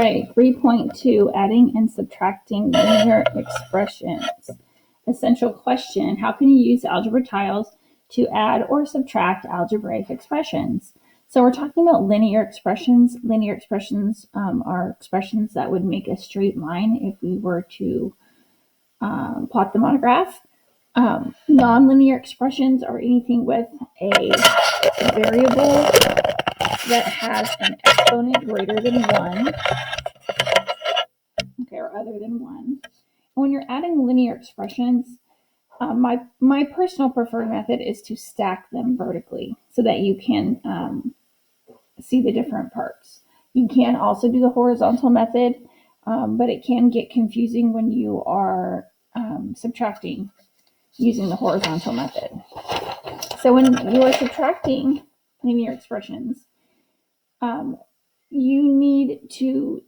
right, 3.2, adding and subtracting linear expressions. Essential question, how can you use algebra tiles to add or subtract algebraic expressions? So we're talking about linear expressions. Linear expressions are expressions that would make a straight line if we were to plot them on a graph. Nonlinear expressions are anything with a variable that has an exponent greater than 1, okay, or other than 1. When you're adding linear expressions, my personal preferred method is to stack them vertically so that you can see the different parts. You can also do the horizontal method, but it can get confusing when you are subtracting using the horizontal method. So when you are subtracting linear expressions, you need to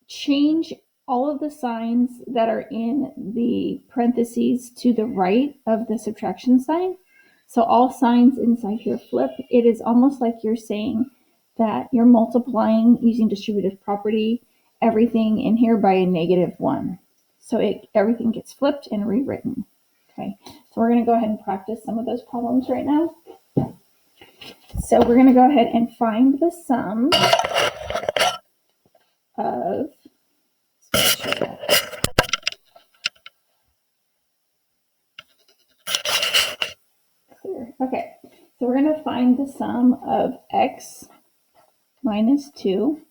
change all of the signs that are in the parentheses to the right of the subtraction sign. So all signs inside here flip. It is almost like you're saying that you're multiplying using distributive property everything in here by a -1. So everything gets flipped and rewritten. Okay, so we're going to go ahead and practice some of those problems right now. So we're going to go ahead and find the sum of, okay, so we're going to find the sum of x minus 2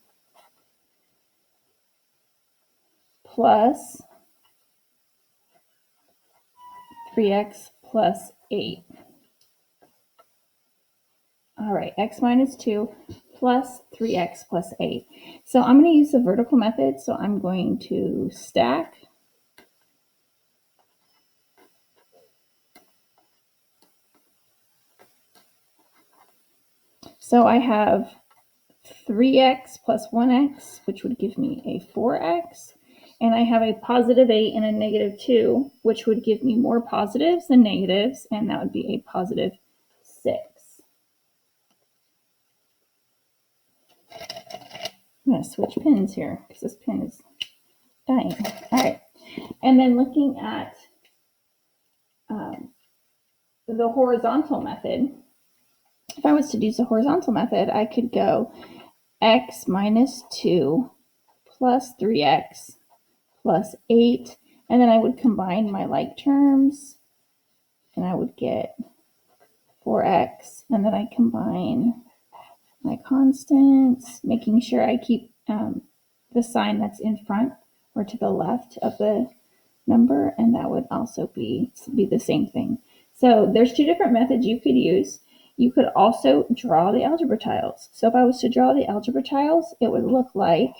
plus 3x plus 8. All right, x minus 2 plus 3x plus 8. So I'm going to use the vertical method, so I'm going to stack so I have 3x plus 1x, which would give me a 4x. And I have a positive 8 and a negative 2, which would give me more positives than negatives, and that would be a positive 6. I'm going to switch pins here because this pin is dying. All right. And then looking at the horizontal method, if I was to use the horizontal method, I could go x minus 2 plus 3x plus 8, and then I would combine my like terms, and I would get 4x, and then I combine my constants, making sure I keep the sign that's in front or to the left of the number, and that would also be the same thing. So there's two different methods you could use. You could also draw the algebra tiles. So if I was to draw the algebra tiles, it would look like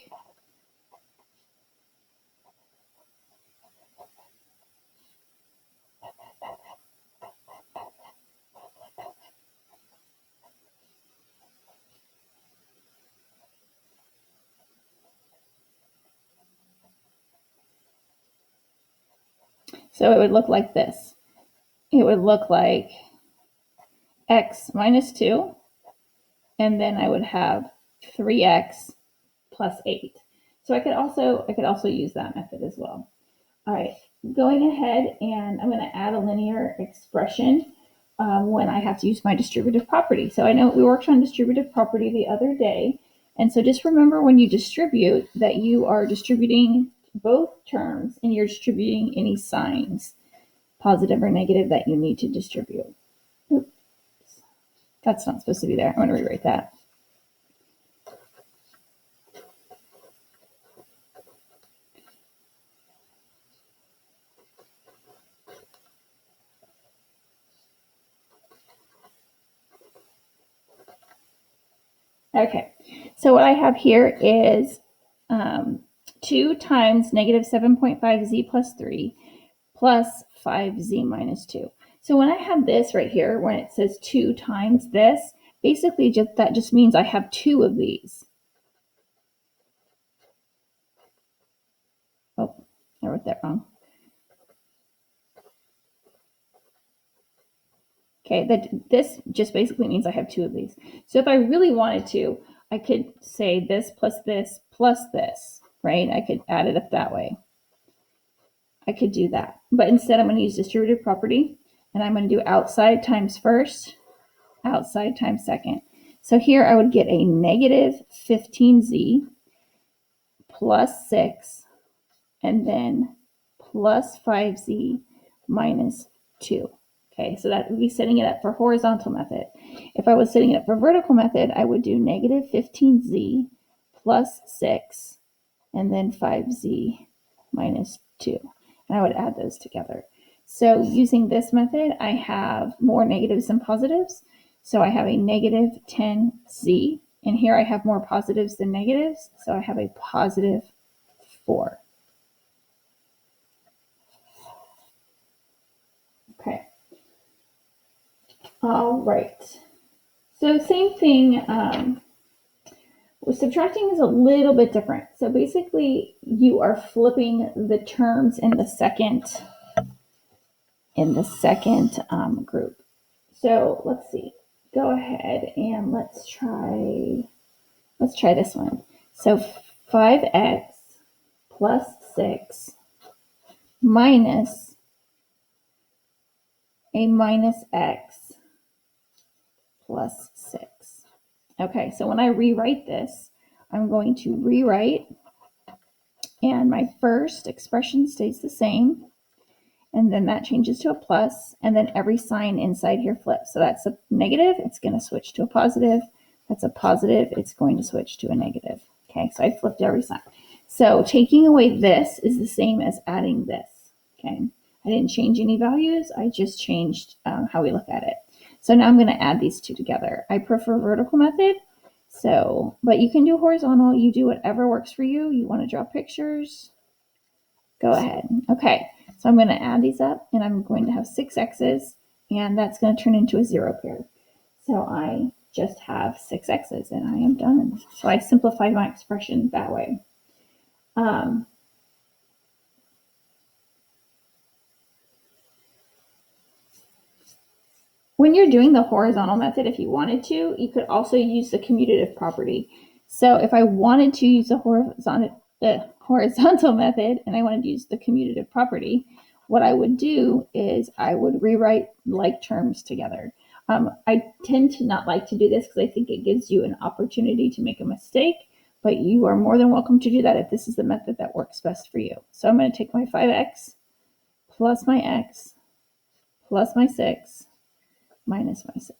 this. It would look like x minus 2, and then I would have 3x plus 8. So I could also use that method as well. All right, going ahead, and I'm going to add a linear expression when I have to use my distributive property. So I know we worked on distributive property the other day, and so just remember when you distribute that you are distributing both terms and you're distributing any signs, positive or negative, that you need to distribute. Oops. That's not supposed to be there. I'm going to rewrite that. Okay, so what I have here is 2 times negative 7.5z plus 3 plus 5z minus 2. So when I have this right here, when it says 2 times this, basically that just means I have 2 of these. Oh, I wrote that wrong. Okay, this just basically means I have 2 of these. So if I really wanted to, I could say this, right? I could add it up that way. I could do that. But instead, I'm going to use distributive property, and I'm going to do outside times first, outside times second. So here I would get a negative 15z plus 6, and then plus 5z minus 2. Okay, so that would be setting it up for horizontal method. If I was setting it up for vertical method, I would do negative 15z plus 6, and then 5z minus 2. And I would add those together. So using this method, I have more negatives than positives. So I have a negative 10z, and here I have more positives than negatives. So I have a positive 4. Okay. All right. So same thing. Subtracting is a little bit different. So basically, you are flipping the terms in the second group. So let's see. Go ahead and let's try this one. So 5x plus 6 minus a minus x plus 6. Okay, so when I rewrite this, I'm going to rewrite, and my first expression stays the same, and then that changes to a plus, and then every sign inside here flips. So that's a negative, it's going to switch to a positive. That's a positive, it's going to switch to a negative. Okay, so I flipped every sign. So taking away this is the same as adding this. Okay, I didn't change any values, I just changed how we look at it. So now I'm going to add these two together. I prefer vertical method, so, but you can do horizontal. You do whatever works for you. You want to draw pictures, go ahead. Okay, so I'm going to add these up, and I'm going to have 6 x's, and that's going to turn into a 0 pair. So I just have 6 x's, and I am done. So I simplified my expression that way. When you're doing the horizontal method, if you wanted to, you could also use the commutative property. So if I wanted to use the horizontal method and I wanted to use the commutative property, what I would do is I would rewrite like terms together. I tend to not like to do this because I think it gives you an opportunity to make a mistake, but you are more than welcome to do that if this is the method that works best for you. So I'm going to take my 5x plus my x plus my 6 minus my 6.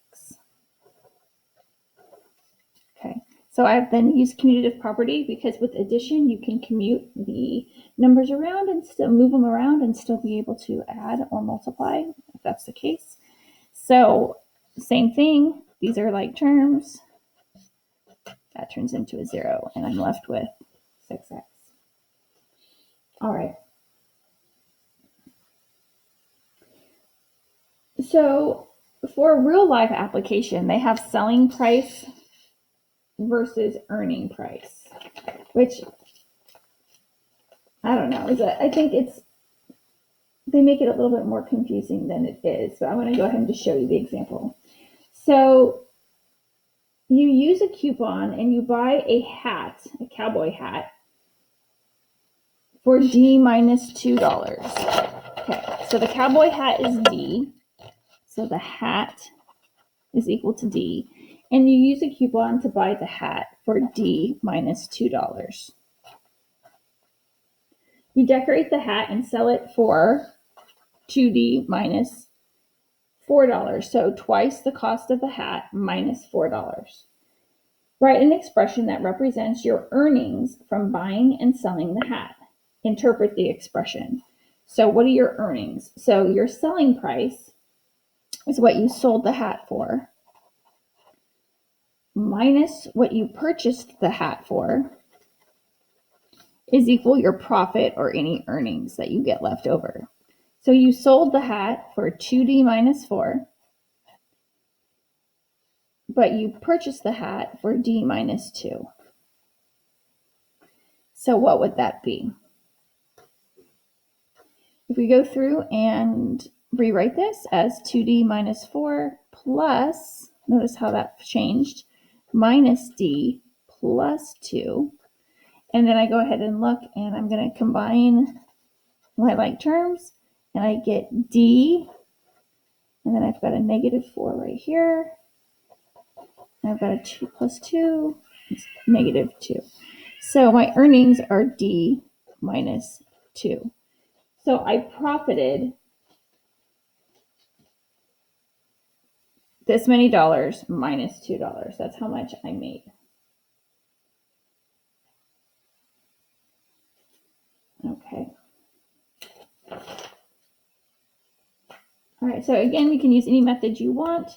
Okay, so I've then used commutative property because with addition, you can commute the numbers around and still move them around and still be able to add or multiply if that's the case. So same thing, these are like terms. That turns into a 0, and I'm left with 6x. All right. So for a real life application, they have selling price versus earning price, which I don't know. I think they make it a little bit more confusing than it is. So I'm going to go ahead and just show you the example. So you use a coupon and you buy a hat, a cowboy hat, for D minus $2. Okay, so the cowboy hat is D. So the hat is equal to D. And you use a coupon to buy the hat for D minus $2. You decorate the hat and sell it for 2D minus $4. So twice the cost of the hat minus $4. Write an expression that represents your earnings from buying and selling the hat. Interpret the expression. So what are your earnings? So your selling price is what you sold the hat for, minus what you purchased the hat for, is equal your profit or any earnings that you get left over. So you sold the hat for 2D minus 4, but you purchased the hat for D minus 2. So what would that be? If we go through and rewrite this as 2D minus 4 plus, notice how that changed, minus D plus 2. And then I go ahead and look, and I'm going to combine my like terms, and I get D, and then I've got a negative 4 right here. And I've got a 2 plus 2, it's negative 2. So my earnings are D minus 2. So I profited this many dollars minus $2. That's how much I made. Okay. All right, so again, you can use any method you want.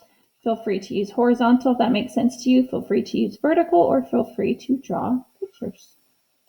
Feel free to use horizontal if that makes sense to you. Feel free to use vertical, or feel free to draw pictures.